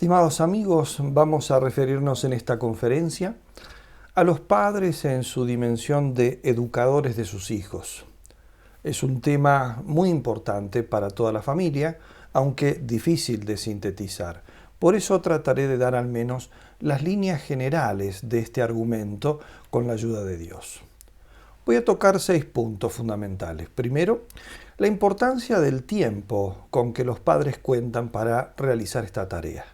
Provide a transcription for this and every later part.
Estimados amigos, vamos a referirnos en esta conferencia a los padres en su dimensión de educadores de sus hijos. Es un tema muy importante para toda la familia, aunque difícil de sintetizar. Por eso trataré de dar al menos las líneas generales de este argumento con la ayuda de Dios. Voy a tocar 6 puntos fundamentales. Primero, la importancia del tiempo con que los padres cuentan para realizar esta tarea.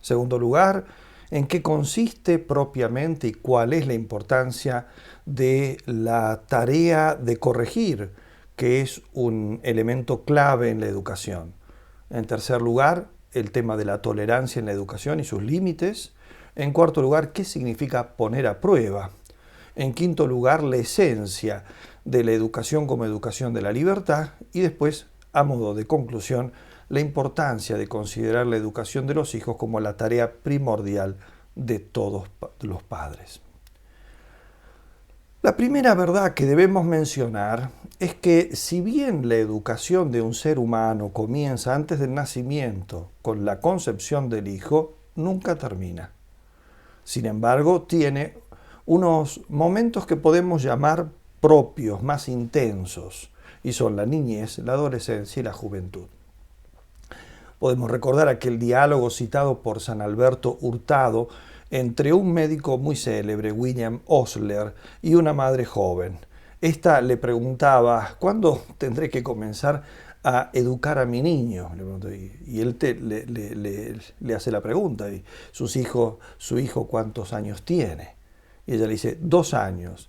Segundo lugar, en qué consiste propiamente y cuál es la importancia de la tarea de corregir, que es un elemento clave en la educación. En tercer lugar, el tema de la tolerancia en la educación y sus límites. En cuarto lugar, qué significa poner a prueba. En quinto lugar, la esencia de la educación como educación de la libertad. Y después, a modo de conclusión, la importancia de considerar la educación de los hijos como la tarea primordial de todos los padres. La primera verdad que debemos mencionar es que si bien la educación de un ser humano comienza antes del nacimiento con la concepción del hijo, nunca termina. Sin embargo, tiene unos momentos que podemos llamar propios, más intensos, y son la niñez, la adolescencia y la juventud. Podemos recordar aquel diálogo citado por San Alberto Hurtado entre un médico muy célebre, William Osler, y una madre joven. Esta le preguntaba, ¿cuándo tendré que comenzar a educar a mi niño? Y él le hace la pregunta, ¿y su hijo cuántos años tiene? Y ella le dice, 2 años.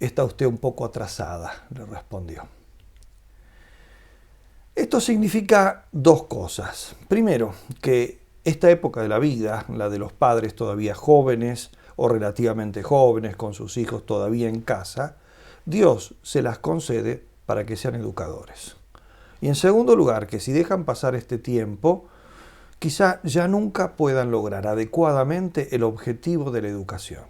Está usted un poco atrasada, le respondió. Esto significa 2 cosas. Primero, que esta época de la vida, la de los padres todavía jóvenes o relativamente jóvenes con sus hijos todavía en casa, Dios se las concede para que sean educadores. Y en segundo lugar, que si dejan pasar este tiempo, quizá ya nunca puedan lograr adecuadamente el objetivo de la educación.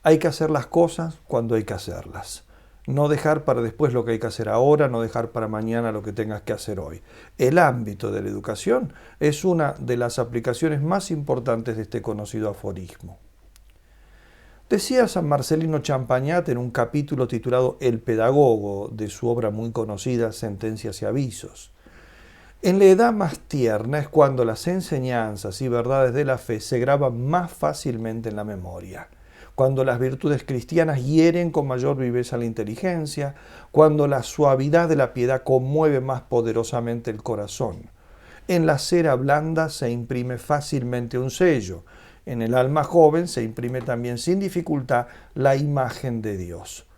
Hay que hacer las cosas cuando hay que hacerlas. No dejar para después lo que hay que hacer ahora, no dejar para mañana lo que tengas que hacer hoy. El ámbito de la educación es una de las aplicaciones más importantes de este conocido aforismo. Decía San Marcelino Champagnat en un capítulo titulado El pedagogo de su obra muy conocida Sentencias y avisos. En la edad más tierna es cuando las enseñanzas y verdades de la fe se graban más fácilmente en la memoria, cuando las virtudes cristianas hieren con mayor viveza la inteligencia, cuando la suavidad de la piedad conmueve más poderosamente el corazón. En la cera blanda se imprime fácilmente un sello, en el alma joven se imprime también sin dificultad la imagen de Dios.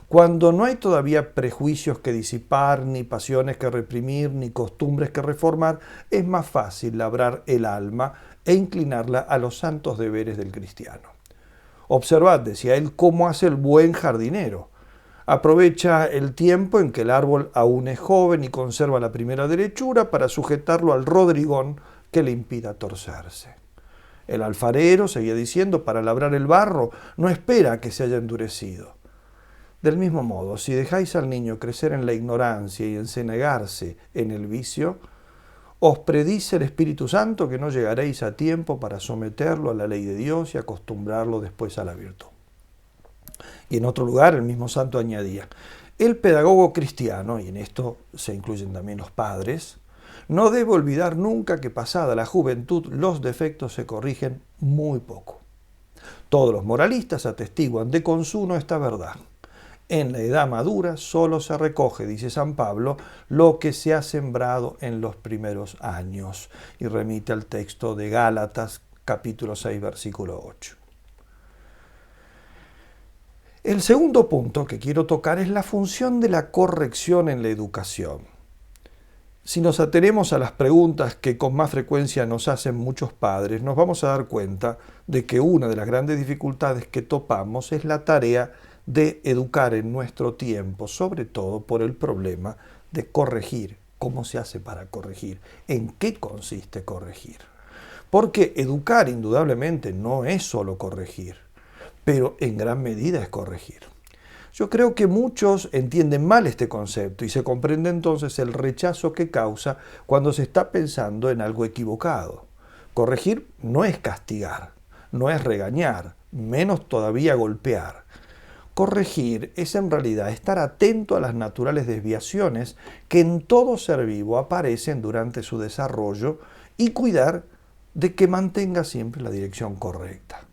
Cuando no hay todavía prejuicios que disipar, ni pasiones que reprimir, ni costumbres que reformar, es más fácil labrar el alma e inclinarla a los santos deberes del cristiano. Observad, decía él, cómo hace el buen jardinero. Aprovecha el tiempo en que el árbol aún es joven y conserva la primera derechura para sujetarlo al rodrigón que le impida torcerse. El alfarero, seguía diciendo, para labrar el barro, no espera a que se haya endurecido. Del mismo modo, si dejáis al niño crecer en la ignorancia y encenagarse en el vicio, os predice el Espíritu Santo que no llegaréis a tiempo para someterlo a la ley de Dios y acostumbrarlo después a la virtud. Y en otro lugar, el mismo santo añadía, el pedagogo cristiano, y en esto se incluyen también los padres, no debe olvidar nunca que pasada la juventud los defectos se corrigen muy poco. Todos los moralistas atestiguan de consuno esta verdad. En la edad madura solo se recoge, dice San Pablo, lo que se ha sembrado en los primeros años. Y remite al texto de Gálatas, capítulo 6, versículo 8. El segundo punto que quiero tocar es la función de la corrección en la educación. Si nos atenemos a las preguntas que con más frecuencia nos hacen muchos padres, nos vamos a dar cuenta de que una de las grandes dificultades que topamos es la tarea de educar en nuestro tiempo, sobre todo por el problema de corregir. ¿Cómo se hace para corregir? ¿En qué consiste corregir? Porque educar indudablemente no es solo corregir, pero en gran medida es corregir. Yo creo que muchos entienden mal este concepto y se comprende entonces el rechazo que causa cuando se está pensando en algo equivocado. Corregir no es castigar, no es regañar, menos todavía golpear. Corregir es en realidad estar atento a las naturales desviaciones que en todo ser vivo aparecen durante su desarrollo y cuidar de que mantenga siempre la dirección correcta.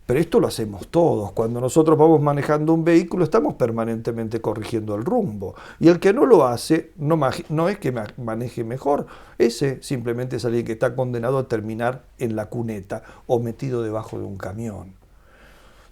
Pero esto lo hacemos todos. Cuando nosotros vamos manejando un vehículo, estamos permanentemente corrigiendo el rumbo. Y el que no lo hace, no es que maneje mejor. Ese simplemente es alguien que está condenado a terminar en la cuneta o metido debajo de un camión.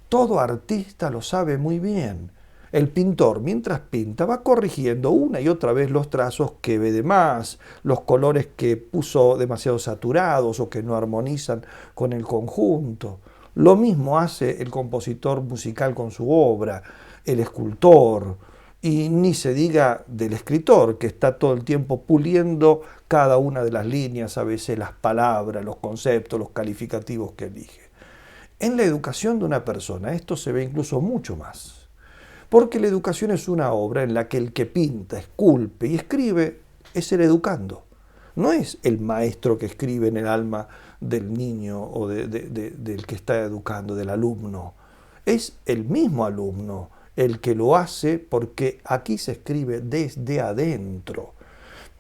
Todo artista lo sabe muy bien. El pintor, mientras pinta, va corrigiendo una y otra vez los trazos que ve de más, los colores que puso demasiado saturados o que no armonizan con el conjunto. Lo mismo hace el compositor musical con su obra, el escultor, y ni se diga del escritor, que está todo el tiempo puliendo cada una de las líneas, a veces las palabras, los conceptos, los calificativos que elige. En la educación de una persona esto se ve incluso mucho más, porque la educación es una obra en la que el que pinta, esculpe y escribe es el educando. No es el maestro que escribe en el alma del niño o del que está educando, del alumno. Es el mismo alumno el que lo hace, porque aquí se escribe desde adentro.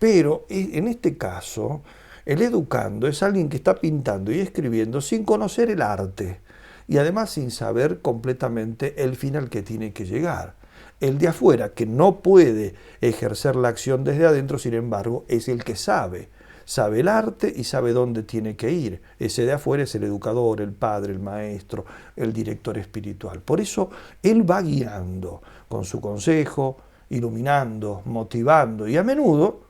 Pero en este caso, el educando es alguien que está pintando y escribiendo sin conocer el arte y además sin saber completamente el fin al que tiene que llegar. El de afuera, que no puede ejercer la acción desde adentro, sin embargo, es el que sabe el arte y sabe dónde tiene que ir. Ese de afuera es el educador, el padre, el maestro, el director espiritual. Por eso él va guiando con su consejo, iluminando, motivando, y a menudo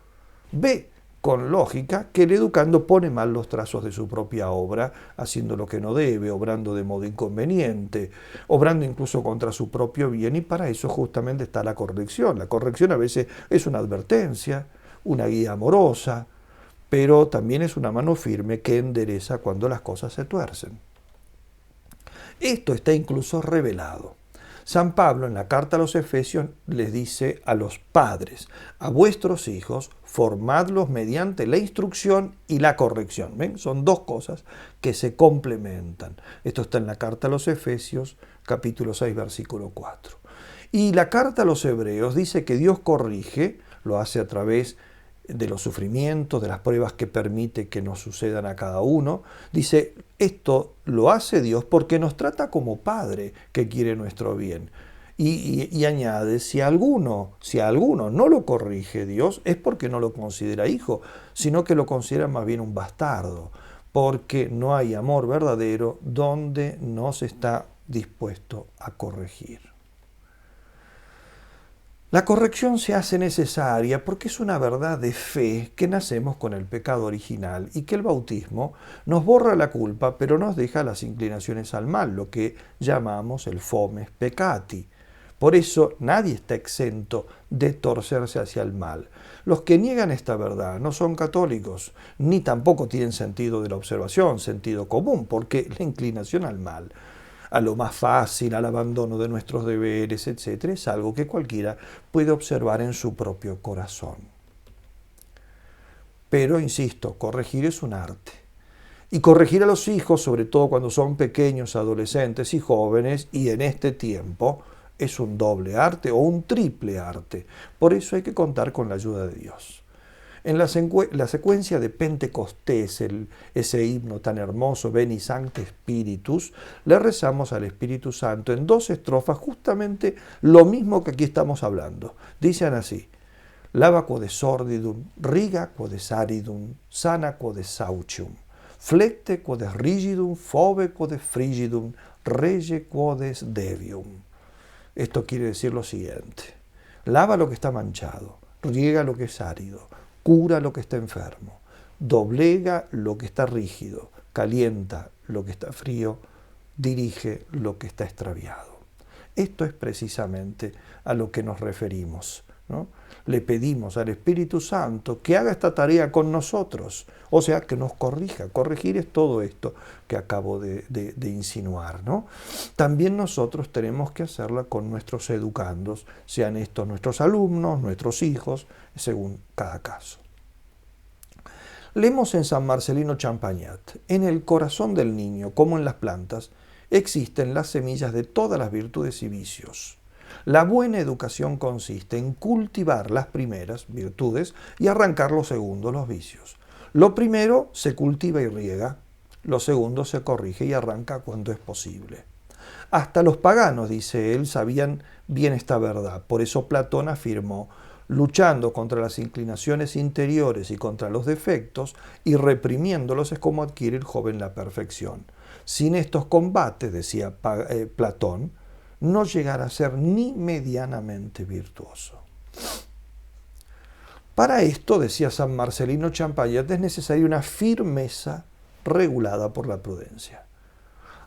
ve con lógica que el educando pone mal los trazos de su propia obra, haciendo lo que no debe, obrando de modo inconveniente, obrando incluso contra su propio bien, y para eso justamente está la corrección. La corrección a veces es una advertencia, una guía amorosa, pero también es una mano firme que endereza cuando las cosas se tuercen. Esto está incluso revelado. San Pablo en la carta a los Efesios les dice a los padres: a vuestros hijos formadlos mediante la instrucción y la corrección. ¿Ven? Son dos cosas que se complementan. Esto está en la carta a los Efesios, capítulo 6, versículo 4. Y la carta a los Hebreos dice que Dios corrige, lo hace a través de los sufrimientos, de las pruebas que permite que nos sucedan a cada uno. Dice, esto lo hace Dios porque nos trata como Padre que quiere nuestro bien. Y añade, si a alguno no lo corrige Dios, es porque no lo considera hijo, sino que lo considera más bien un bastardo, porque no hay amor verdadero donde no se está dispuesto a corregir. La corrección se hace necesaria porque es una verdad de fe que nacemos con el pecado original y que el bautismo nos borra la culpa, pero nos deja las inclinaciones al mal, lo que llamamos el fomes peccati. Por eso nadie está exento de torcerse hacia el mal. Los que niegan esta verdad no son católicos, ni tampoco tienen sentido de la observación, sentido común, porque la inclinación al mal, a lo más fácil, al abandono de nuestros deberes, etc., es algo que cualquiera puede observar en su propio corazón. Pero, insisto, corregir es un arte. Y corregir a los hijos, sobre todo cuando son pequeños, adolescentes y jóvenes, y en este tiempo, es un doble arte o un triple arte. Por eso hay que contar con la ayuda de Dios. En la secuencia de Pentecostés, ese himno tan hermoso, Veni Sancte Spiritus, le rezamos al Espíritu Santo en 2 estrofas justamente lo mismo que aquí estamos hablando. Dicen así: lava quod sordidum, riga quod aridum, sana quod saucium, flecte quod rigidum, fove quod frigidum, rege quod devium. Esto quiere decir lo siguiente: lava lo que está manchado, riega lo que es árido, cura lo que está enfermo, doblega lo que está rígido, calienta lo que está frío, dirige lo que está extraviado. Esto es precisamente a lo que nos referimos, ¿no? Le pedimos al Espíritu Santo que haga esta tarea con nosotros, o sea, que nos corrija. Corregir es todo esto que acabo de insinuar, ¿no? También nosotros tenemos que hacerla con nuestros educandos, sean estos nuestros alumnos, nuestros hijos, según cada caso. Leemos en San Marcelino Champagnat: en el corazón del niño, como en las plantas, existen las semillas de todas las virtudes y vicios. La buena educación consiste en cultivar las primeras virtudes y arrancar los segundos, los vicios. Lo primero se cultiva y riega, lo segundo se corrige y arranca cuando es posible. Hasta los paganos, dice él, sabían bien esta verdad. Por eso Platón afirmó: luchando contra las inclinaciones interiores y contra los defectos y reprimiéndolos es como adquiere el joven la perfección. Sin estos combates, decía Platón, no llegará a ser ni medianamente virtuoso. Para esto, decía San Marcelino Champagnat, es necesaria una firmeza regulada por la prudencia.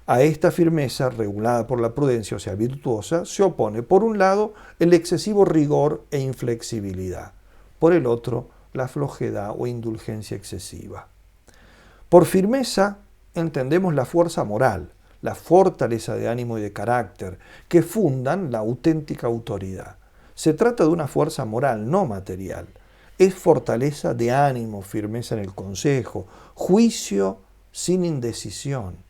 A esta firmeza regulada por la prudencia, o sea, virtuosa, se opone, por un lado, el excesivo rigor e inflexibilidad, por el otro, la flojedad o indulgencia excesiva. Por firmeza entendemos la fuerza moral, la fortaleza de ánimo y de carácter, que fundan la auténtica autoridad. Se trata de una fuerza moral, no material. Es fortaleza de ánimo, firmeza en el consejo, juicio sin indecisión.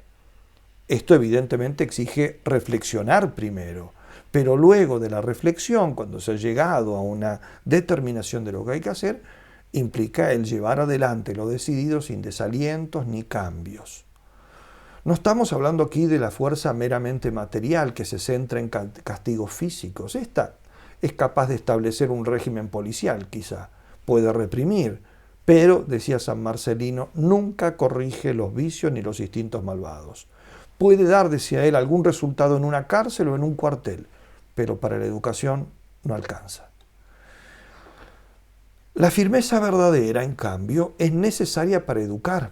Esto evidentemente exige reflexionar primero, pero luego de la reflexión, cuando se ha llegado a una determinación de lo que hay que hacer, implica el llevar adelante lo decidido sin desalientos ni cambios. No estamos hablando aquí de la fuerza meramente material que se centra en castigos físicos. Esta es capaz de establecer un régimen policial, quizá, puede reprimir, pero, decía San Marcelino, nunca corrige los vicios ni los instintos malvados. Puede dar, decía él, algún resultado en una cárcel o en un cuartel, pero para la educación no alcanza. La firmeza verdadera, en cambio, es necesaria para educar,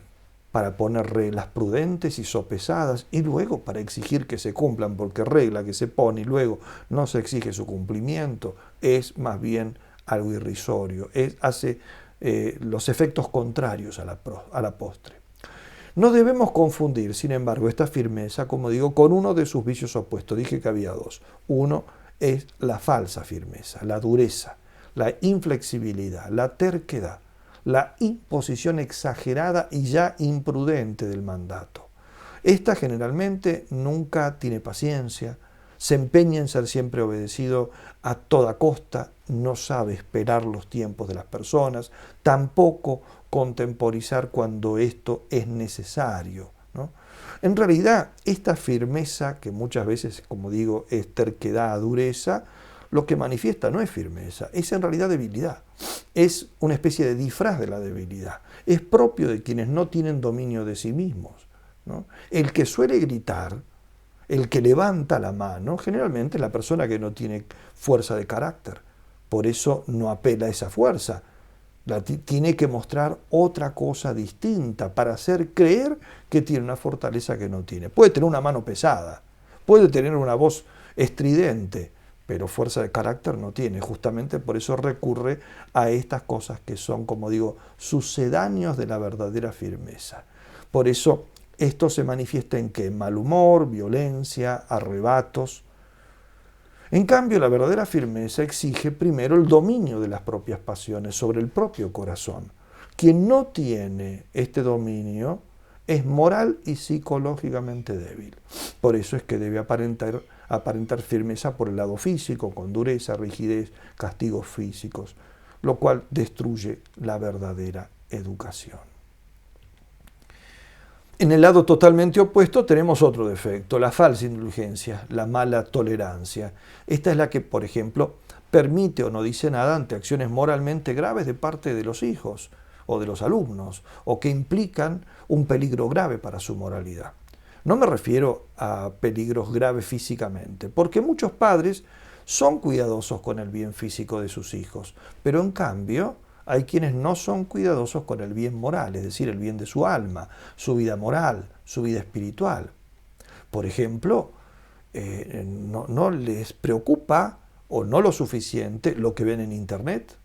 para poner reglas prudentes y sopesadas y luego para exigir que se cumplan, porque regla que se pone y luego no se exige su cumplimiento es más bien algo irrisorio, hace los efectos contrarios a la postre. No debemos confundir, sin embargo, esta firmeza, como digo, con uno de sus vicios opuestos. Dije que había dos. Uno es la falsa firmeza, la dureza, la inflexibilidad, la terquedad, la imposición exagerada y ya imprudente del mandato. Esta generalmente nunca tiene paciencia, se empeña en ser siempre obedecido a toda costa, no sabe esperar los tiempos de las personas, tampoco contemporizar cuando esto es necesario, ¿no? En realidad, esta firmeza, que muchas veces, como digo, es terquedad, dureza, lo que manifiesta no es firmeza, es en realidad debilidad. Es una especie de disfraz de la debilidad. Es propio de quienes no tienen dominio de sí mismos, ¿no? El que suele gritar, el que levanta la mano, generalmente es la persona que no tiene fuerza de carácter. Por eso no apela a esa fuerza. Tiene que mostrar otra cosa distinta para hacer creer que tiene una fortaleza que no tiene. Puede tener una mano pesada, puede tener una voz estridente, pero fuerza de carácter no tiene. Justamente por eso recurre a estas cosas que son, como digo, sucedáneos de la verdadera firmeza. Por eso esto se manifiesta en ¿qué? Mal humor, violencia, arrebatos. En cambio, la verdadera firmeza exige primero el dominio de las propias pasiones sobre el propio corazón. Quien no tiene este dominio es moral y psicológicamente débil. Por eso es que debe aparentar firmeza por el lado físico, con dureza, rigidez, castigos físicos, lo cual destruye la verdadera educación. En el lado totalmente opuesto tenemos otro defecto, la falsa indulgencia, la mala tolerancia. Esta es la que, por ejemplo, permite o no dice nada ante acciones moralmente graves de parte de los hijos o de los alumnos, o que implican un peligro grave para su moralidad. No me refiero a peligros graves físicamente, porque muchos padres son cuidadosos con el bien físico de sus hijos, pero en cambio hay quienes no son cuidadosos con el bien moral, es decir, el bien de su alma, su vida moral, su vida espiritual. Por ejemplo, no les preocupa o no lo suficiente lo que ven en Internet,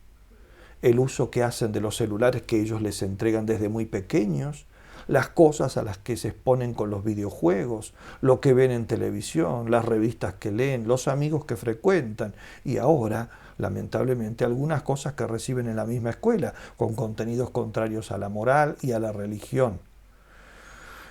el uso que hacen de los celulares que ellos les entregan desde muy pequeños, las cosas a las que se exponen con los videojuegos, lo que ven en televisión, las revistas que leen, los amigos que frecuentan y ahora lamentablemente, algunas cosas que reciben en la misma escuela, con contenidos contrarios a la moral y a la religión.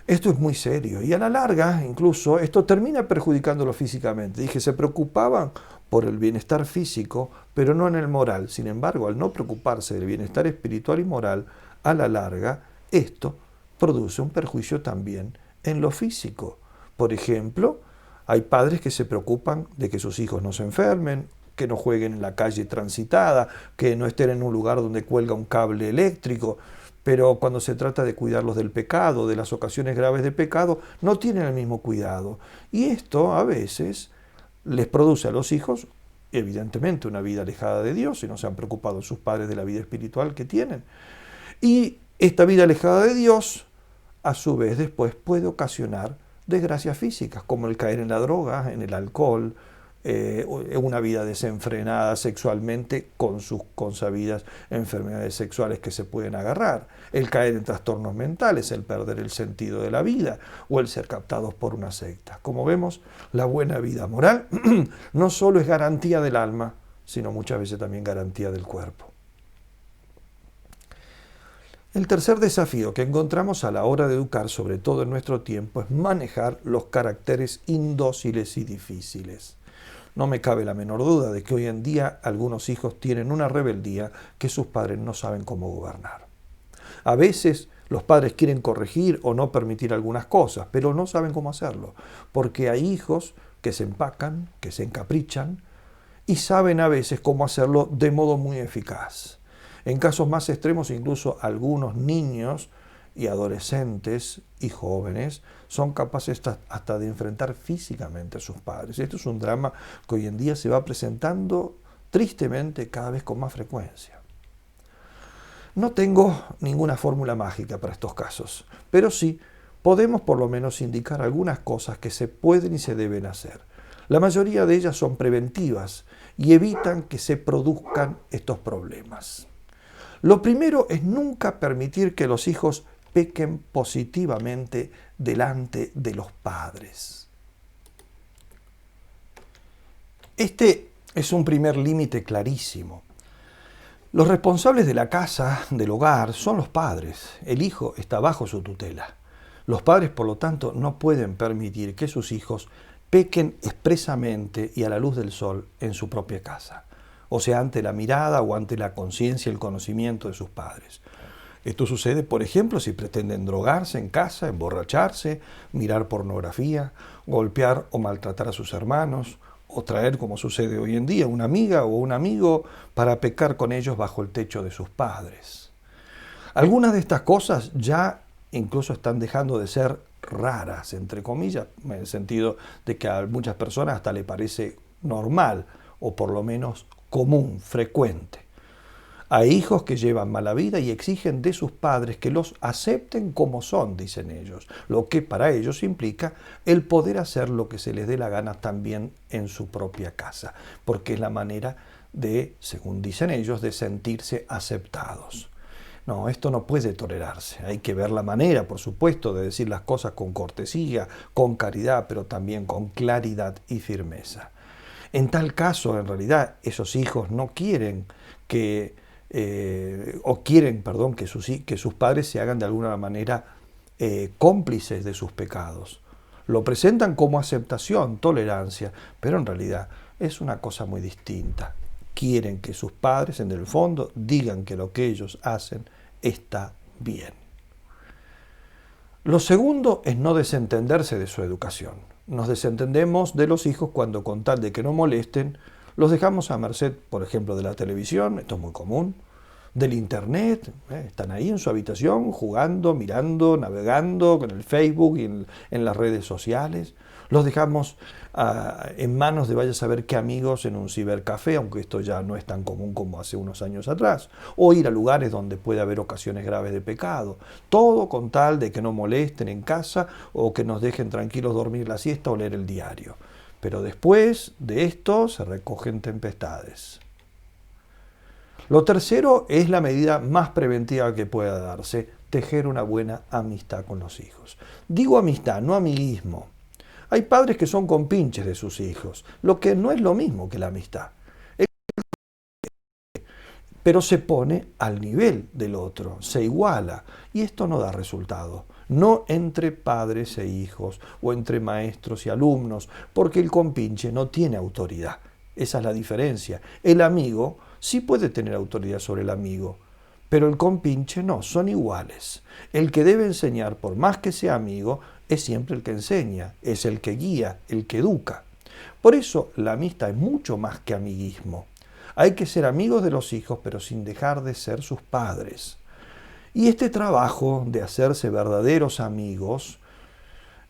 Esto es muy serio y a la larga, incluso, esto termina perjudicándolo físicamente. Dije, se preocupaban por el bienestar físico, pero no en el moral. Sin embargo, al no preocuparse del bienestar espiritual y moral, a la larga, esto produce un perjuicio también en lo físico. Por ejemplo, hay padres que se preocupan de que sus hijos no se enfermen, que no jueguen en la calle transitada, que no estén en un lugar donde cuelga un cable eléctrico, pero cuando se trata de cuidarlos del pecado, de las ocasiones graves de pecado, no tienen el mismo cuidado. Y esto a veces les produce a los hijos, evidentemente, una vida alejada de Dios, y no se han preocupado sus padres de la vida espiritual que tienen. Y esta vida alejada de Dios, a su vez, después puede ocasionar desgracias físicas, como el caer en la droga, en el alcohol, una vida desenfrenada sexualmente con sus consabidas enfermedades sexuales que se pueden agarrar, el caer en trastornos mentales, el perder el sentido de la vida o el ser captados por una secta. Como vemos, la buena vida moral no solo es garantía del alma, sino muchas veces también garantía del cuerpo. El tercer desafío que encontramos a la hora de educar, sobre todo en nuestro tiempo, es manejar los caracteres indóciles y difíciles. No me cabe la menor duda de que hoy en día algunos hijos tienen una rebeldía que sus padres no saben cómo gobernar. A veces los padres quieren corregir o no permitir algunas cosas, pero no saben cómo hacerlo, porque hay hijos que se empacan, que se encaprichan y saben a veces cómo hacerlo de modo muy eficaz. En casos más extremos, incluso algunos niños y adolescentes y jóvenes son capaces hasta de enfrentar físicamente a sus padres. Esto es un drama que hoy en día se va presentando tristemente cada vez con más frecuencia. No tengo ninguna fórmula mágica para estos casos, pero sí podemos por lo menos indicar algunas cosas que se pueden y se deben hacer. La mayoría de ellas son preventivas y evitan que se produzcan estos problemas. Lo primero es nunca permitir que los hijos pequen positivamente delante de los padres. Este es un primer límite clarísimo. Los responsables de la casa, del hogar, son los padres. El hijo está bajo su tutela. Los padres, por lo tanto, no pueden permitir que sus hijos pequen expresamente y a la luz del sol en su propia casa, o sea, ante la mirada o ante la conciencia y el conocimiento de sus padres. Esto sucede, por ejemplo, si pretenden drogarse en casa, emborracharse, mirar pornografía, golpear o maltratar a sus hermanos, o traer, como sucede hoy en día, una amiga o un amigo para pecar con ellos bajo el techo de sus padres. Algunas de estas cosas ya incluso están dejando de ser raras, entre comillas, en el sentido de que a muchas personas hasta le parece normal, o por lo menos común, frecuente. Hay hijos que llevan mala vida y exigen de sus padres que los acepten como son, dicen ellos, lo que para ellos implica el poder hacer lo que se les dé la gana también en su propia casa, porque es la manera de, según dicen ellos, de sentirse aceptados. No, esto no puede tolerarse. Hay que ver la manera, por supuesto, de decir las cosas con cortesía, con caridad, pero también con claridad y firmeza. En tal caso, en realidad, esos hijos no quieren que que sus padres se hagan de alguna manera cómplices de sus pecados. Lo presentan como aceptación, tolerancia, pero en realidad es una cosa muy distinta. Quieren que sus padres, en el fondo, digan que lo que ellos hacen está bien. Lo segundo es no desentenderse de su educación. Nos desentendemos de los hijos cuando, con tal de que no molesten, los dejamos a merced, por ejemplo, de la televisión, esto es muy común, del internet, están ahí en su habitación jugando, mirando, navegando con el Facebook y en las redes sociales. Los dejamos en manos de vaya a saber qué amigos en un cibercafé, aunque esto ya no es tan común como hace unos años atrás, o ir a lugares donde puede haber ocasiones graves de pecado. Todo con tal de que no molesten en casa o que nos dejen tranquilos dormir la siesta o leer el diario. Pero después de esto se recogen tempestades. Lo tercero es la medida más preventiva que pueda darse, tejer una buena amistad con los hijos. Digo amistad, no amiguismo. Hay padres que son compinches de sus hijos, lo que no es lo mismo que la amistad. pero se pone al nivel del otro, se iguala, y esto no da resultado. No entre padres e hijos o entre maestros y alumnos, porque el compinche no tiene autoridad. Esa es la diferencia. El amigo sí puede tener autoridad sobre el amigo, pero el compinche no, son iguales. El que debe enseñar, por más que sea amigo, es siempre el que enseña, es el que guía, el que educa. Por eso la amistad es mucho más que amiguismo. Hay que ser amigos de los hijos, pero sin dejar de ser sus padres. Y este trabajo de hacerse verdaderos amigos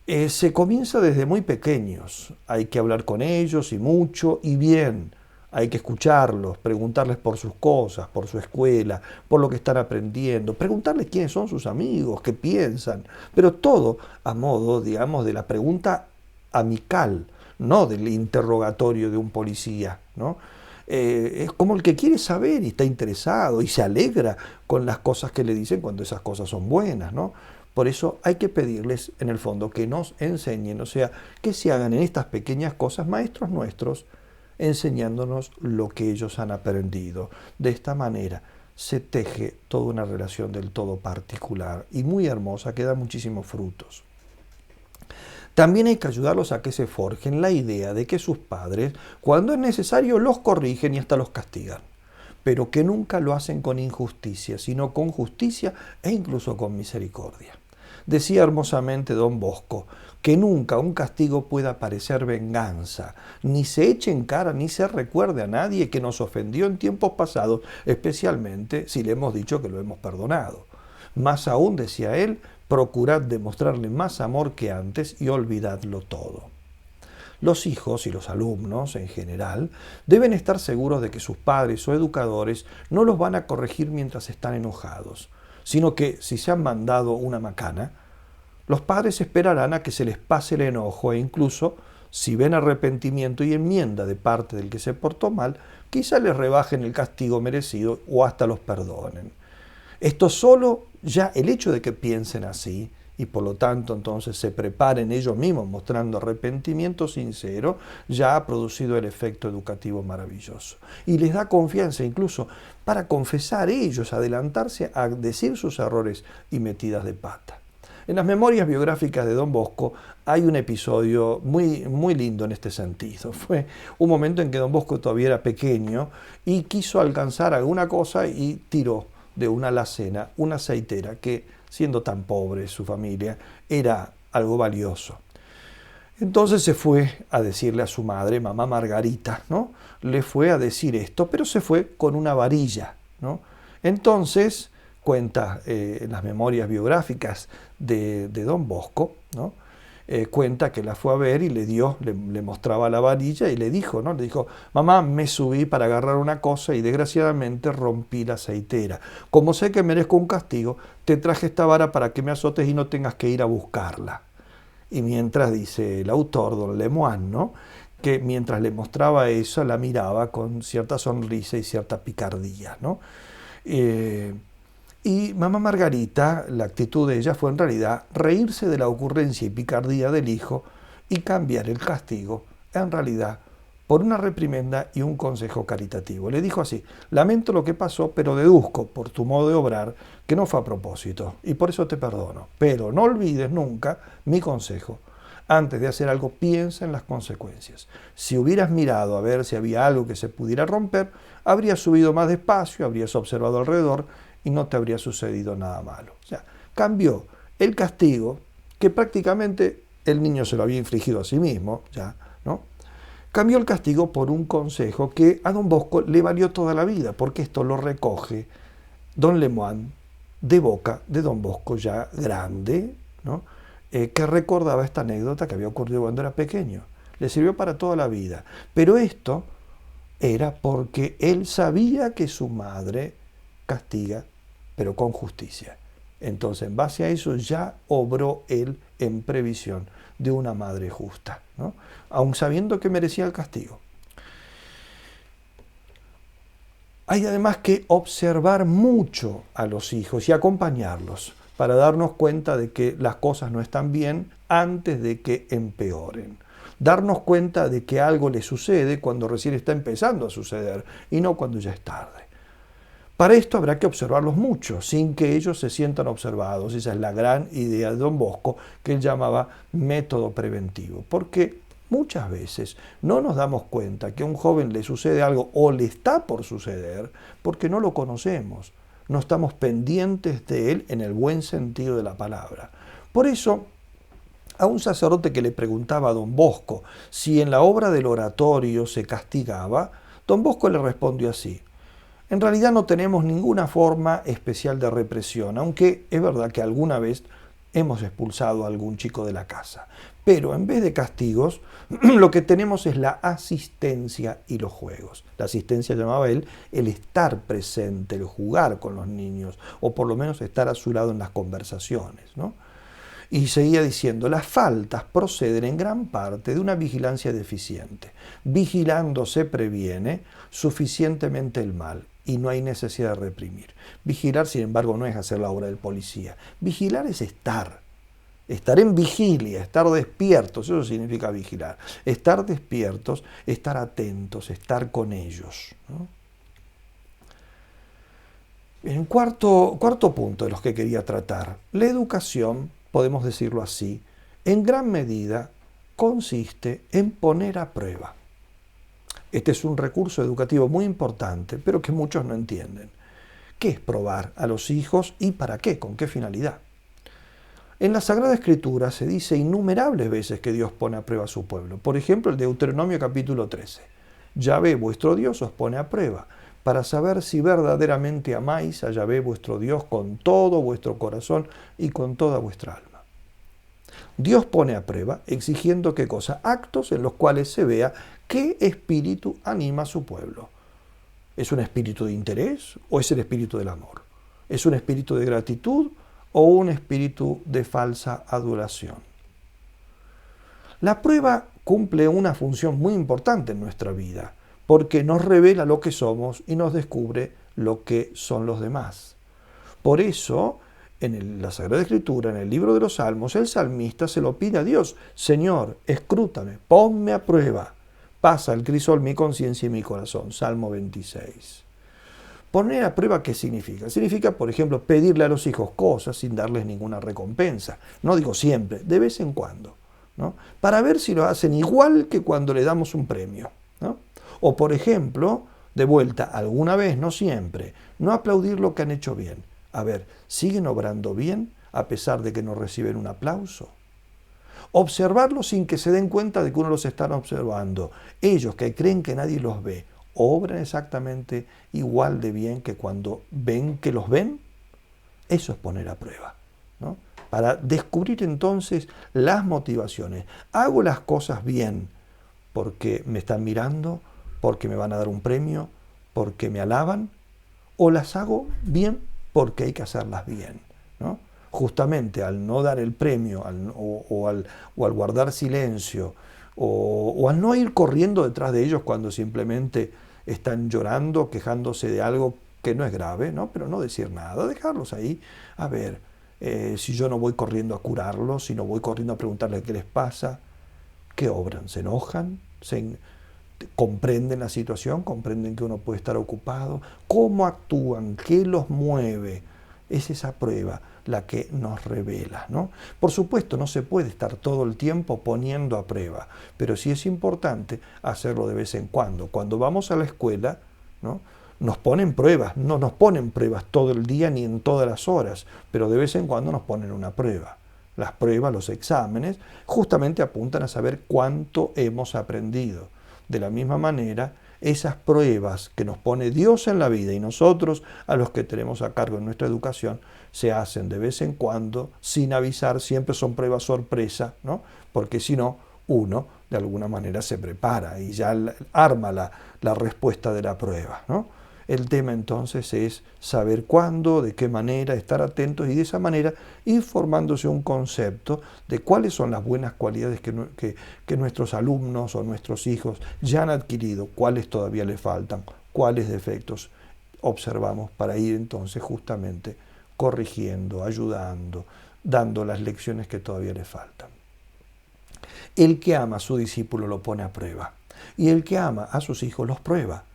se comienza desde muy pequeños. Hay que hablar con ellos y mucho y bien. Hay que escucharlos, preguntarles por sus cosas, por su escuela, por lo que están aprendiendo, preguntarles quiénes son sus amigos, qué piensan, pero todo a modo, digamos, de la pregunta amical, no del interrogatorio de un policía, ¿no? Es como el que quiere saber y está interesado y se alegra con las cosas que le dicen cuando esas cosas son buenas, ¿no? Por eso hay que pedirles, en el fondo, que nos enseñen, o sea, que se hagan en estas pequeñas cosas maestros nuestros, enseñándonos lo que ellos han aprendido. De esta manera se teje toda una relación del todo particular y muy hermosa que da muchísimos frutos. También hay que ayudarlos a que se forjen la idea de que sus padres, cuando es necesario, los corrigen y hasta los castigan, pero que nunca lo hacen con injusticia, sino con justicia e incluso con misericordia. Decía hermosamente don Bosco, que nunca un castigo pueda parecer venganza, ni se eche en cara ni se recuerde a nadie que nos ofendió en tiempos pasados, especialmente si le hemos dicho que lo hemos perdonado. Más aún, decía él, procurad demostrarle más amor que antes y olvidadlo todo. Los hijos y los alumnos, en general, deben estar seguros de que sus padres o educadores no los van a corregir mientras están enojados, sino que, si se han mandado una macana, los padres esperarán a que se les pase el enojo e incluso, si ven arrepentimiento y enmienda de parte del que se portó mal, quizá les rebajen el castigo merecido o hasta los perdonen. Esto solo, ya el hecho de que piensen así, y por lo tanto entonces se preparen ellos mismos mostrando arrepentimiento sincero, ya ha producido el efecto educativo maravilloso. Y les da confianza incluso para confesar ellos, adelantarse a decir sus errores y metidas de pata. En las memorias biográficas de don Bosco hay un episodio muy lindo en este sentido. Fue un momento en que don Bosco todavía era pequeño y quiso alcanzar alguna cosa y tiró de una alacena una aceitera que, siendo tan pobre su familia, era algo valioso. Entonces se fue a decirle a su madre, mamá Margarita, ¿no? Le fue a decir esto, pero se fue con una varilla, ¿no? Entonces, cuenta en las memorias biográficas de don Bosco, ¿no? Cuenta que la fue a ver y le mostraba la varilla y le dijo, ¿no? Le dijo, mamá, me subí para agarrar una cosa y desgraciadamente rompí la aceitera. Como sé que merezco un castigo, te traje esta vara para que me azotes y no tengas que ir a buscarla. Y mientras, dice el autor, don Lemoine, ¿no? Que mientras le mostraba eso, la miraba con cierta sonrisa y cierta picardía, ¿no? Y mamá Margarita, la actitud de ella fue en realidad reírse de la ocurrencia y picardía del hijo y cambiar el castigo, en realidad, por una reprimenda y un consejo caritativo. Le dijo así, lamento lo que pasó, pero deduzco por tu modo de obrar que no fue a propósito y por eso te perdono. Pero no olvides nunca mi consejo. Antes de hacer algo, piensa en las consecuencias. Si hubieras mirado a ver si había algo que se pudiera romper, habrías subido más despacio, habrías observado alrededor y no te habría sucedido nada malo. O sea, cambió el castigo, que prácticamente el niño se lo había infligido a sí mismo, ya, ¿no? Cambió el castigo por un consejo que a don Bosco le valió toda la vida, porque esto lo recoge don Lemoine de boca de don Bosco ya grande, ¿no? Que recordaba esta anécdota que había ocurrido cuando era pequeño. Le sirvió para toda la vida. Pero esto era porque él sabía que su madre castiga, pero con justicia. Entonces, en base a eso, ya obró él en previsión de una madre justa, ¿no? Aun sabiendo que merecía el castigo. Hay además que observar mucho a los hijos y acompañarlos para darnos cuenta de que las cosas no están bien antes de que empeoren. Darnos cuenta de que algo les sucede cuando recién está empezando a suceder y no cuando ya es tarde. Para esto habrá que observarlos mucho, sin que ellos se sientan observados. Esa es la gran idea de Don Bosco, que él llamaba método preventivo. Porque muchas veces no nos damos cuenta que a un joven le sucede algo o le está por suceder porque no lo conocemos. No estamos pendientes de él en el buen sentido de la palabra. Por eso, a un sacerdote que le preguntaba a Don Bosco si en la obra del oratorio se castigaba, Don Bosco le respondió así: en realidad no tenemos ninguna forma especial de represión, aunque es verdad que alguna vez hemos expulsado a algún chico de la casa. Pero en vez de castigos, lo que tenemos es la asistencia y los juegos. La asistencia llamaba él el estar presente, el jugar con los niños, o por lo menos estar a su lado en las conversaciones, ¿no? Y seguía diciendo, las faltas proceden en gran parte de una vigilancia deficiente. Vigilando se previene suficientemente el mal y no hay necesidad de reprimir. Vigilar, sin embargo, no es hacer la obra del policía. Vigilar es estar en vigilia, estar despiertos, eso significa vigilar. Estar despiertos, estar atentos, estar con ellos, ¿no? En cuarto punto de los que quería tratar, la educación, podemos decirlo así, en gran medida consiste en poner a prueba. Este es un recurso educativo muy importante, pero que muchos no entienden. ¿Qué es probar a los hijos y para qué? ¿Con qué finalidad? En la Sagrada Escritura se dice innumerables veces que Dios pone a prueba a su pueblo. Por ejemplo, el Deuteronomio capítulo 13. Yahvé vuestro Dios os pone a prueba para saber si verdaderamente amáis a Yahvé vuestro Dios con todo vuestro corazón y con toda vuestra alma. Dios pone a prueba exigiendo ¿qué cosa? Actos en los cuales se vea qué espíritu anima a su pueblo. ¿Es un espíritu de interés o es el espíritu del amor? ¿Es un espíritu de gratitud o un espíritu de falsa adoración? La prueba cumple una función muy importante en nuestra vida, porque nos revela lo que somos y nos descubre lo que son los demás. Por eso, en la Sagrada Escritura, en el libro de los Salmos, el salmista se lo pide a Dios: Señor, escrútame, ponme a prueba, pasa el crisol mi conciencia y mi corazón. Salmo 26. Poner a prueba, ¿qué significa? Significa, por ejemplo, pedirle a los hijos cosas sin darles ninguna recompensa. No digo siempre, de vez en cuando, ¿no? Para ver si lo hacen igual que cuando le damos un premio, ¿no? O, por ejemplo, de vuelta, alguna vez, no siempre, no aplaudir lo que han hecho bien. A ver, ¿siguen obrando bien a pesar de que no reciben un aplauso? Observarlos sin que se den cuenta de que uno los está observando. Ellos que creen que nadie los ve, ¿obran exactamente igual de bien que cuando ven que los ven? Eso es poner a prueba, ¿no? Para descubrir entonces las motivaciones. ¿Hago las cosas bien porque me están mirando, porque me van a dar un premio, porque me alaban? ¿O las hago bien porque hay que hacerlas bien, ¿no? Justamente al no dar el premio o al guardar silencio o al no ir corriendo detrás de ellos cuando simplemente están llorando, quejándose de algo que no es grave, ¿no? Pero no decir nada, dejarlos ahí. A ver, si yo no voy corriendo a curarlos, si no voy corriendo a preguntarles qué les pasa, ¿qué obran? ¿Se enojan? ¿Comprenden la situación? ¿Comprenden que uno puede estar ocupado? ¿Cómo actúan? ¿Qué los mueve? Es esa prueba la que nos revela, ¿no? Por supuesto, no se puede estar todo el tiempo poniendo a prueba, pero sí es importante hacerlo de vez en cuando. Cuando vamos a la escuela, ¿no?, nos ponen pruebas, no nos ponen pruebas todo el día ni en todas las horas, pero de vez en cuando nos ponen una prueba. Las pruebas, los exámenes, justamente apuntan a saber cuánto hemos aprendido. De la misma manera, esas pruebas que nos pone Dios en la vida y nosotros a los que tenemos a cargo en nuestra educación se hacen de vez en cuando, sin avisar, siempre son pruebas sorpresa, ¿no? Porque si no, uno de alguna manera se prepara y ya arma la respuesta de la prueba, ¿no? El tema entonces es saber cuándo, de qué manera, estar atentos y de esa manera ir formándose un concepto de cuáles son las buenas cualidades que nuestros alumnos o nuestros hijos ya han adquirido, cuáles todavía les faltan, cuáles defectos observamos para ir entonces justamente corrigiendo, ayudando, dando las lecciones que todavía les faltan. El que ama a su discípulo lo pone a prueba y el que ama a sus hijos los prueba.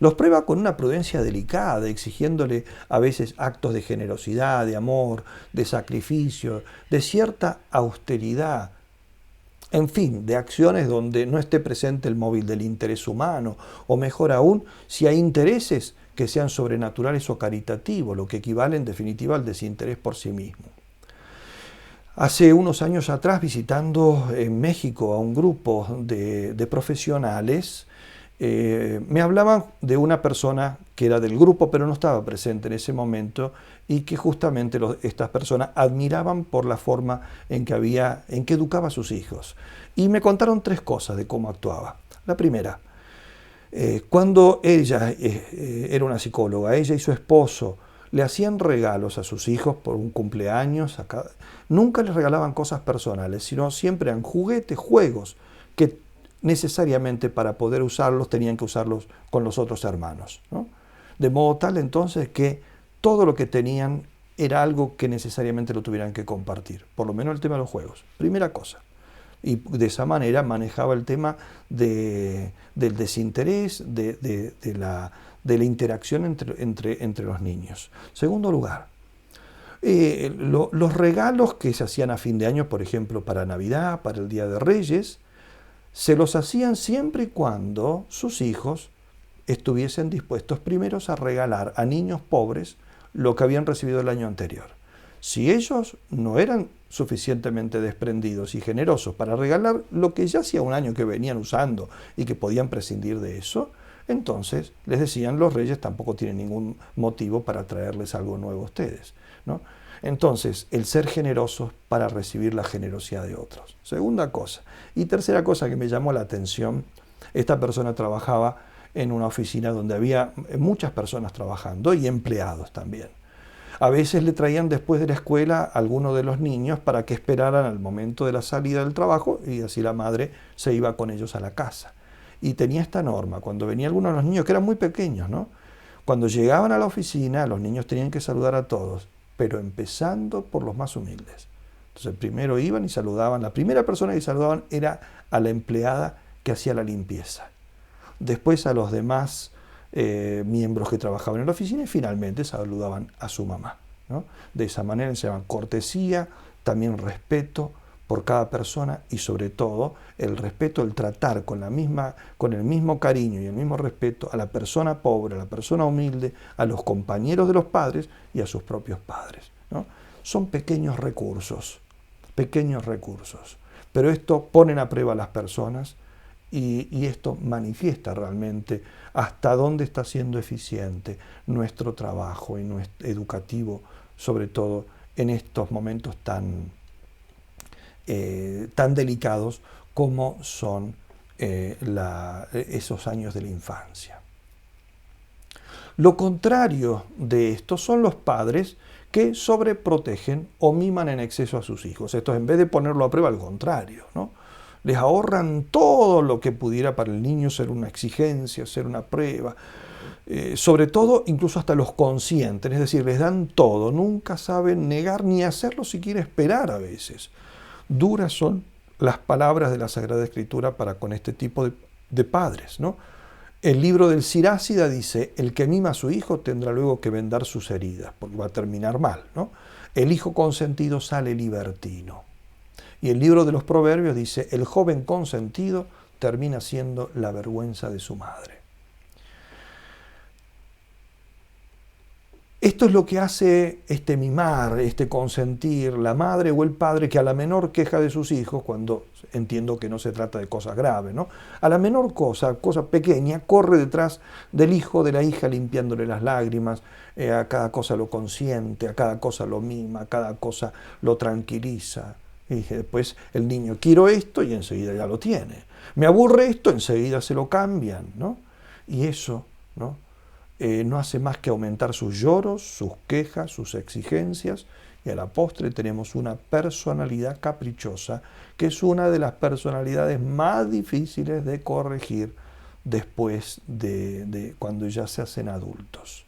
Los prueba con una prudencia delicada, exigiéndole a veces actos de generosidad, de amor, de sacrificio, de cierta austeridad, en fin, de acciones donde no esté presente el móvil del interés humano, o mejor aún, si hay intereses que sean sobrenaturales o caritativos, lo que equivale en definitiva al desinterés por sí mismo. Hace unos años atrás, visitando en México a un grupo de profesionales, me hablaban de una persona que era del grupo pero no estaba presente en ese momento y que justamente estas personas admiraban por la forma en que educaba a sus hijos. Y me contaron tres cosas de cómo actuaba. La primera, cuando ella era una psicóloga, ella y su esposo le hacían regalos a sus hijos por un cumpleaños, nunca les regalaban cosas personales, sino siempre eran juguetes, juegos, que necesariamente para poder usarlos tenían que usarlos con los otros hermanos, ¿no? De modo tal entonces que todo lo que tenían era algo que necesariamente lo tuvieran que compartir, por lo menos el tema de los juegos, primera cosa. Y de esa manera manejaba el tema del desinterés, de la interacción entre los niños. Segundo lugar, los regalos que se hacían a fin de año, por ejemplo, para Navidad, para el Día de Reyes, se los hacían siempre y cuando sus hijos estuviesen dispuestos primeros a regalar a niños pobres lo que habían recibido el año anterior. Si ellos no eran suficientemente desprendidos y generosos para regalar lo que ya hacía un año que venían usando y que podían prescindir de eso, entonces les decían, los reyes tampoco tienen ningún motivo para traerles algo nuevo a ustedes, ¿no? Entonces, el ser generosos para recibir la generosidad de otros. Segunda cosa. Y tercera cosa que me llamó la atención, esta persona trabajaba en una oficina donde había muchas personas trabajando y empleados también. A veces le traían después de la escuela a alguno de los niños para que esperaran al momento de la salida del trabajo y así la madre se iba con ellos a la casa. Y tenía esta norma, cuando venían algunos de los niños, que eran muy pequeños, ¿no? Cuando llegaban a la oficina, los niños tenían que saludar a todos, pero empezando por los más humildes. Entonces primero iban y saludaban, la primera persona que saludaban era a la empleada que hacía la limpieza. Después a los demás miembros que trabajaban en la oficina y finalmente saludaban a su mamá, ¿no? De esa manera se llaman cortesía, también respeto por cada persona y sobre todo el respeto, el tratar con el mismo cariño y el mismo respeto a la persona pobre, a la persona humilde, a los compañeros de los padres y a sus propios padres, ¿no? Son pequeños recursos, pero esto ponen a prueba a las personas y esto manifiesta realmente hasta dónde está siendo eficiente nuestro trabajo y nuestro educativo, sobre todo en estos momentos tan delicados como son esos años de la infancia. Lo contrario de esto son los padres que sobreprotegen o miman en exceso a sus hijos. Esto en vez de ponerlo a prueba, al contrario, ¿no? Les ahorran todo lo que pudiera para el niño ser una exigencia, ser una prueba. Sobre todo, incluso hasta los consienten, es decir, les dan todo, nunca saben negar ni hacerlo siquiera esperar a veces. Duras son las palabras de la Sagrada Escritura para con este tipo de padres, ¿no? El libro del Sirácida dice, el que mima a su hijo tendrá luego que vendar sus heridas, porque va a terminar mal, ¿no? El hijo consentido sale libertino. Y el libro de los Proverbios dice, el joven consentido termina siendo la vergüenza de su madre. Esto es lo que hace este mimar, este consentir, la madre o el padre que a la menor queja de sus hijos, cuando entiendo que no se trata de cosas graves, ¿no? A la menor cosa pequeña, corre detrás del hijo, de la hija, limpiándole las lágrimas, a cada cosa lo consiente, a cada cosa lo mima, a cada cosa lo tranquiliza. Y después el niño, quiero esto, y enseguida ya lo tiene. Me aburre esto, enseguida se lo cambian, ¿no? Y eso, ¿no? No hace más que aumentar sus lloros, sus quejas, sus exigencias, y a la postre tenemos una personalidad caprichosa, que es una de las personalidades más difíciles de corregir después de cuando ya se hacen adultos.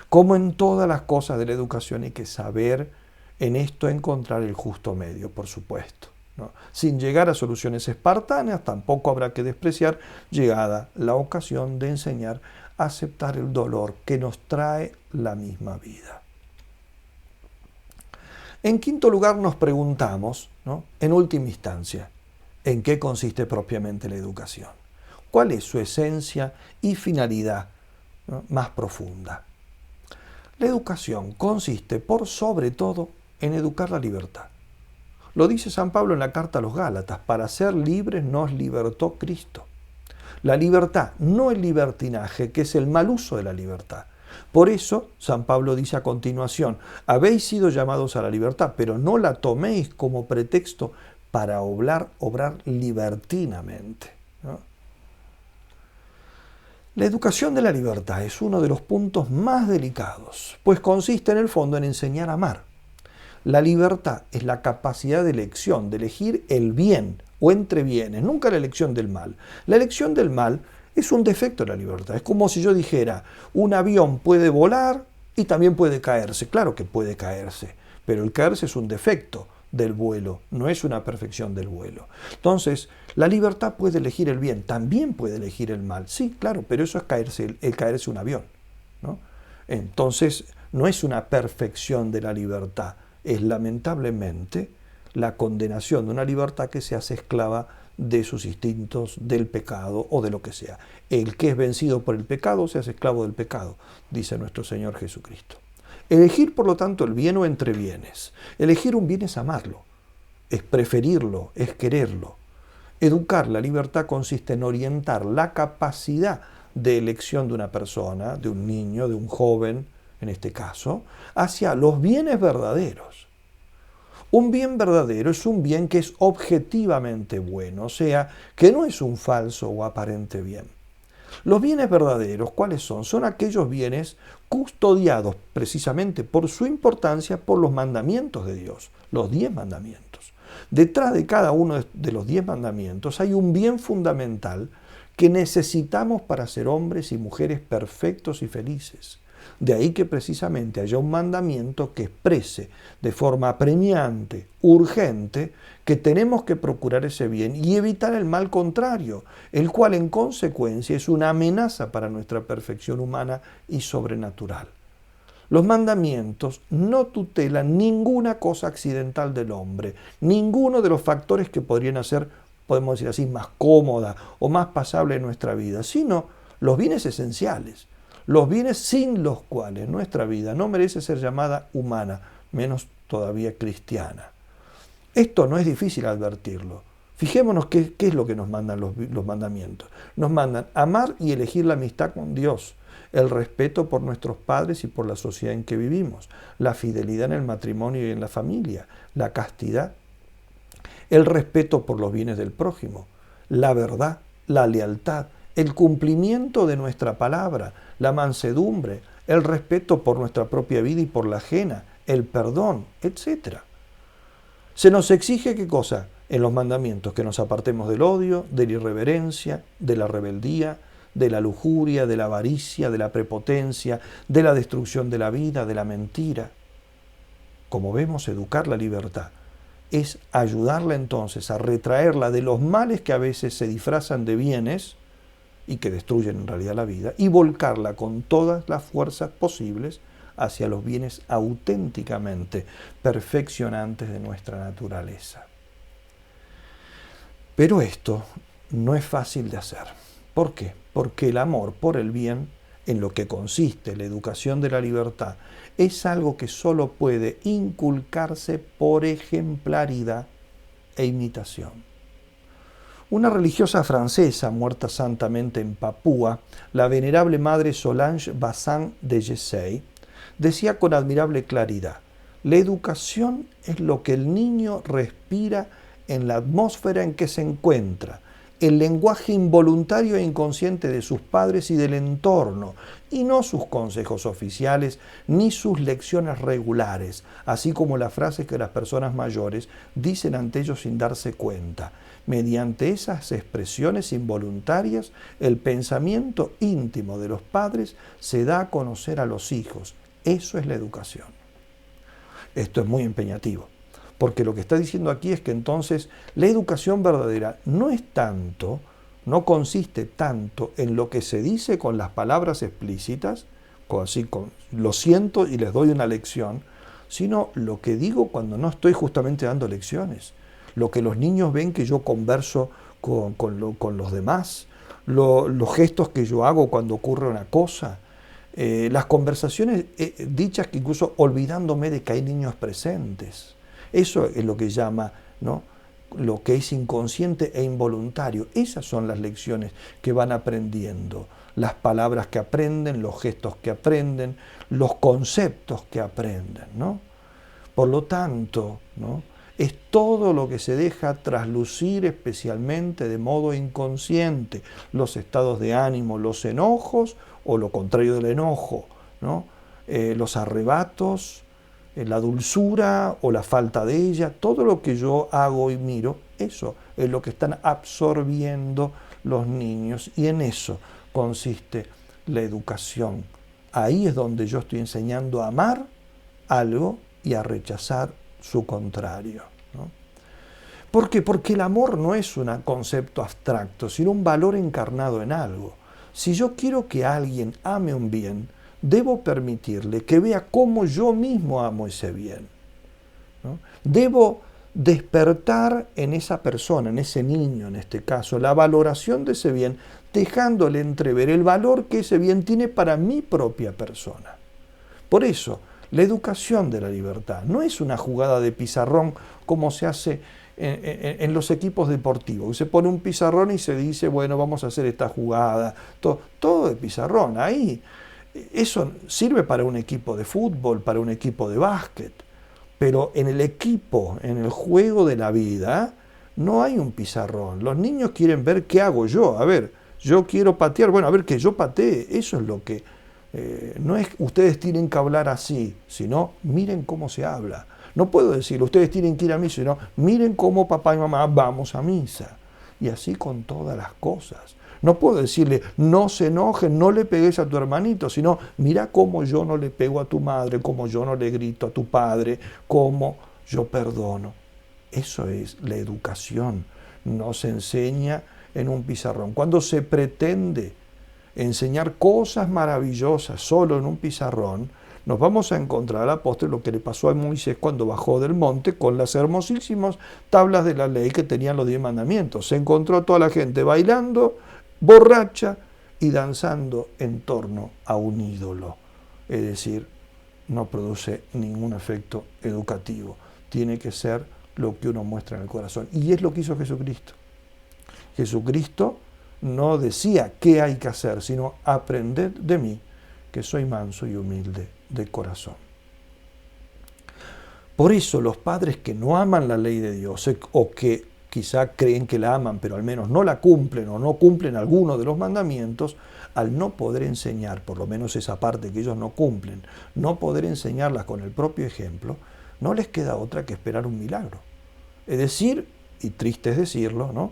Como en todas las cosas de la educación hay que saber en esto encontrar el justo medio, por supuesto, ¿no? Sin llegar a soluciones espartanas, tampoco habrá que despreciar, llegada la ocasión de enseñar aceptar el dolor que nos trae la misma vida. En quinto lugar nos preguntamos, ¿no?, en última instancia, ¿en qué consiste propiamente la educación? ¿Cuál es su esencia y finalidad, ¿no?, más profunda? La educación consiste, por sobre todo, en educar la libertad. Lo dice San Pablo en la carta a los Gálatas: para ser libres nos libertó Cristo. La libertad, no el libertinaje, que es el mal uso de la libertad. Por eso, San Pablo dice a continuación: habéis sido llamados a la libertad, pero no la toméis como pretexto para obrar libertinamente, ¿no? La educación de la libertad es uno de los puntos más delicados, pues consiste en el fondo en enseñar a amar. La libertad es la capacidad de elección, de elegir el bien o entre bienes, nunca la elección del mal. La elección del mal es un defecto de la libertad. Es como si yo dijera: un avión puede volar y también puede caerse. Claro que puede caerse, pero el caerse es un defecto del vuelo, no es una perfección del vuelo. Entonces, la libertad puede elegir el bien, también puede elegir el mal. Sí, claro, pero eso es caerse un avión, ¿no? Entonces, no es una perfección de la libertad, es lamentablemente la condenación de una libertad que se hace esclava de sus instintos, del pecado o de lo que sea. El que es vencido por el pecado se hace esclavo del pecado, dice nuestro Señor Jesucristo. Elegir, por lo tanto, el bien o entre bienes. Elegir un bien es amarlo, es preferirlo, es quererlo. Educar la libertad consiste en orientar la capacidad de elección de una persona, de un niño, de un joven, en este caso, hacia los bienes verdaderos. Un bien verdadero es un bien que es objetivamente bueno, o sea, que no es un falso o aparente bien. Los bienes verdaderos, ¿cuáles son? Son aquellos bienes custodiados precisamente por su importancia por los mandamientos de Dios, los 10 mandamientos. Detrás de cada uno de los 10 mandamientos hay un bien fundamental que necesitamos para ser hombres y mujeres perfectos y felices. De ahí que precisamente haya un mandamiento que exprese de forma apremiante, urgente, que tenemos que procurar ese bien y evitar el mal contrario, el cual en consecuencia es una amenaza para nuestra perfección humana y sobrenatural. Los mandamientos no tutelan ninguna cosa accidental del hombre, ninguno de los factores que podrían hacer, podemos decir así, más cómoda o más pasable en nuestra vida, sino los bienes esenciales. Los bienes sin los cuales nuestra vida no merece ser llamada humana, menos todavía cristiana. Esto no es difícil advertirlo. Fijémonos qué es lo que nos mandan los mandamientos. Nos mandan amar y elegir la amistad con Dios, el respeto por nuestros padres y por la sociedad en que vivimos, la fidelidad en el matrimonio y en la familia, la castidad, el respeto por los bienes del prójimo, la verdad, la lealtad, el cumplimiento de nuestra palabra, la mansedumbre, el respeto por nuestra propia vida y por la ajena, el perdón, etc. Se nos exige, ¿qué cosa? En los mandamientos, que nos apartemos del odio, de la irreverencia, de la rebeldía, de la lujuria, de la avaricia, de la prepotencia, de la destrucción de la vida, de la mentira. Como vemos, educar la libertad es ayudarla entonces a retraerla de los males que a veces se disfrazan de bienes y que destruyen en realidad la vida, y volcarla con todas las fuerzas posibles hacia los bienes auténticamente perfeccionantes de nuestra naturaleza. Pero esto no es fácil de hacer. ¿Por qué? Porque el amor por el bien, en lo que consiste la educación de la libertad, es algo que solo puede inculcarse por ejemplaridad e imitación. Una religiosa francesa muerta santamente en Papúa, la venerable madre Solange Bazin de Jessey, decía con admirable claridad: la educación es lo que el niño respira en la atmósfera en que se encuentra, el lenguaje involuntario e inconsciente de sus padres y del entorno, y no sus consejos oficiales ni sus lecciones regulares, así como las frases que las personas mayores dicen ante ellos sin darse cuenta. Mediante esas expresiones involuntarias, el pensamiento íntimo de los padres se da a conocer a los hijos. Eso es la educación. Esto es muy empeñativo, porque lo que está diciendo aquí es que entonces la educación verdadera no es tanto no consiste tanto en lo que se dice con las palabras explícitas, lo siento y les doy una lección, sino lo que digo cuando no estoy justamente dando lecciones, lo que los niños ven que yo converso con los demás, los gestos que yo hago cuando ocurre una cosa, las conversaciones dichas que incluso olvidándome de que hay niños presentes. Eso es lo que llama, ¿no?, lo que es inconsciente e involuntario. Esas son las lecciones que van aprendiendo, las palabras que aprenden, los gestos que aprenden, los conceptos que aprenden, ¿no? Por lo tanto, ¿no?, es todo lo que se deja traslucir especialmente de modo inconsciente, los estados de ánimo, los enojos o lo contrario del enojo, ¿no?, los arrebatos, la dulzura o la falta de ella, todo lo que yo hago y miro, eso es lo que están absorbiendo los niños y en eso consiste la educación. Ahí es donde yo estoy enseñando a amar algo y a rechazar su contrario, ¿no? ¿Por qué? Porque el amor no es un concepto abstracto, sino un valor encarnado en algo. Si yo quiero que alguien ame un bien, debo permitirle que vea cómo yo mismo amo ese bien, ¿no? Debo despertar en esa persona, en ese niño en este caso, la valoración de ese bien, dejándole entrever el valor que ese bien tiene para mi propia persona. Por eso, la educación de la libertad no es una jugada de pizarrón como se hace en los equipos deportivos. Se pone un pizarrón y se dice, bueno, vamos a hacer esta jugada. Todo de pizarrón. Ahí, eso sirve para un equipo de fútbol, para un equipo de básquet. Pero en el equipo, en el juego de la vida, no hay un pizarrón. Los niños quieren ver qué hago yo. A ver, yo quiero patear. Bueno, a ver que yo patee. Eso es lo que... no es ustedes tienen que hablar así, sino miren cómo se habla. No puedo decir ustedes tienen que ir a misa, sino miren cómo papá y mamá vamos a misa. Y así con todas las cosas. No puedo decirle no se enojen, no le pegues a tu hermanito, sino mira cómo yo no le pego a tu madre, cómo yo no le grito a tu padre, cómo yo perdono. Eso es la educación. No se enseña en un pizarrón. Cuando se pretende enseñar cosas maravillosas solo en un pizarrón, nos vamos a encontrar al apóstol lo que le pasó a Moisés cuando bajó del monte con las hermosísimas tablas de la ley que tenían los 10 mandamientos. Se encontró a toda la gente bailando, borracha y danzando en torno a un ídolo. Es decir, no produce ningún efecto educativo. Tiene que ser lo que uno muestra en el corazón. Y es lo que hizo Jesucristo. Jesucristo no decía qué hay que hacer, sino aprended de mí, que soy manso y humilde de corazón. Por eso los padres que no aman la ley de Dios o que quizá creen que la aman, pero al menos no la cumplen o no cumplen alguno de los mandamientos, al no poder enseñar, por lo menos esa parte que ellos no cumplen, no poder enseñarlas con el propio ejemplo, no les queda otra que esperar un milagro. Es decir, y triste es decirlo, ¿no?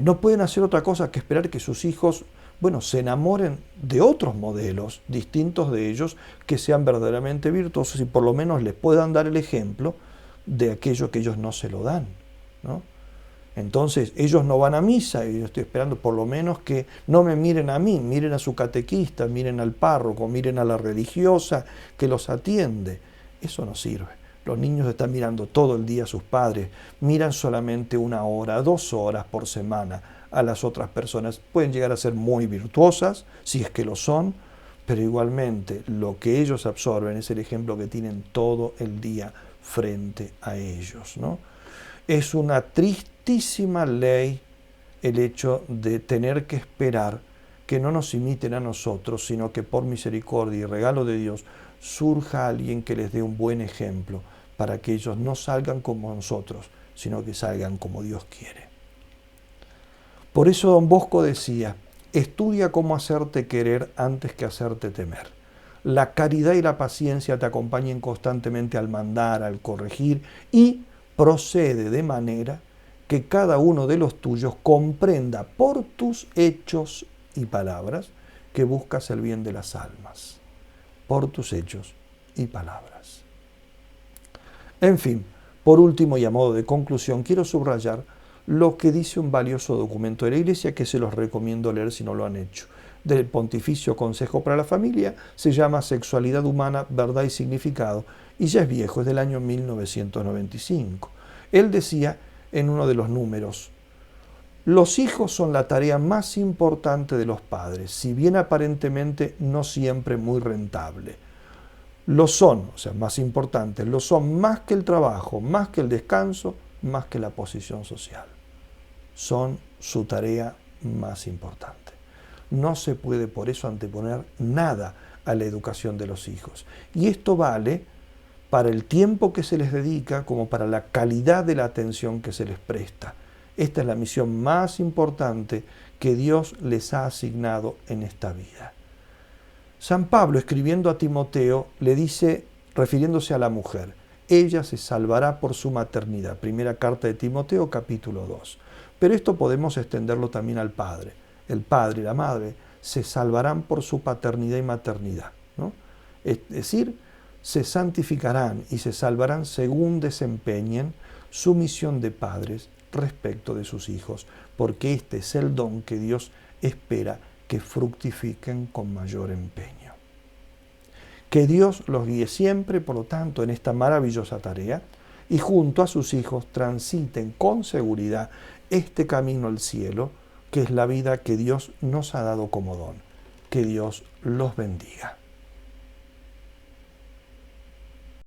No pueden hacer otra cosa que esperar que sus hijos, bueno, se enamoren de otros modelos distintos de ellos que sean verdaderamente virtuosos y por lo menos les puedan dar el ejemplo de aquello que ellos no se lo dan, ¿no? Entonces ellos no van a misa y yo estoy esperando por lo menos que no me miren a mí, miren a su catequista, miren al párroco, miren a la religiosa que los atiende. Eso no sirve. Los niños están mirando todo el día a sus padres, miran solamente 1 hora, 2 horas por semana a las otras personas. Pueden llegar a ser muy virtuosas, si es que lo son, pero igualmente lo que ellos absorben es el ejemplo que tienen todo el día frente a ellos, ¿no? Es una tristísima ley el hecho de tener que esperar que no nos imiten a nosotros, sino que por misericordia y regalo de Dios surja alguien que les dé un buen ejemplo para que ellos no salgan como nosotros, sino que salgan como Dios quiere. Por eso don Bosco decía, estudia cómo hacerte querer antes que hacerte temer. La caridad y la paciencia te acompañen constantemente al mandar, al corregir y procede de manera que cada uno de los tuyos comprenda por tus hechos y palabras que buscas el bien de las almas. Por tus hechos y palabras. En fin, por último y a modo de conclusión, quiero subrayar lo que dice un valioso documento de la Iglesia que se los recomiendo leer si no lo han hecho. Del Pontificio Consejo para la Familia, se llama Sexualidad Humana, Verdad y Significado, y ya es viejo, es del año 1995. Él decía en uno de los números: los hijos son la tarea más importante de los padres, si bien aparentemente no siempre muy rentable. Lo son, o sea, más importantes, lo son más que el trabajo, más que el descanso, más que la posición social. Son su tarea más importante. No se puede por eso anteponer nada a la educación de los hijos. Y esto vale para el tiempo que se les dedica como para la calidad de la atención que se les presta. Esta es la misión más importante que Dios les ha asignado en esta vida. San Pablo, escribiendo a Timoteo, le dice, refiriéndose a la mujer: ella se salvará por su maternidad. Primera carta de Timoteo, capítulo 2. Pero esto podemos extenderlo también al padre. El padre y la madre se salvarán por su paternidad y maternidad, ¿no? Es decir, se santificarán y se salvarán según desempeñen su misión de padres respecto de sus hijos, porque este es el don que Dios espera que fructifiquen con mayor empeño. Que Dios los guíe siempre, por lo tanto, en esta maravillosa tarea, y junto a sus hijos transiten con seguridad este camino al cielo, que es la vida que Dios nos ha dado como don. Que Dios los bendiga.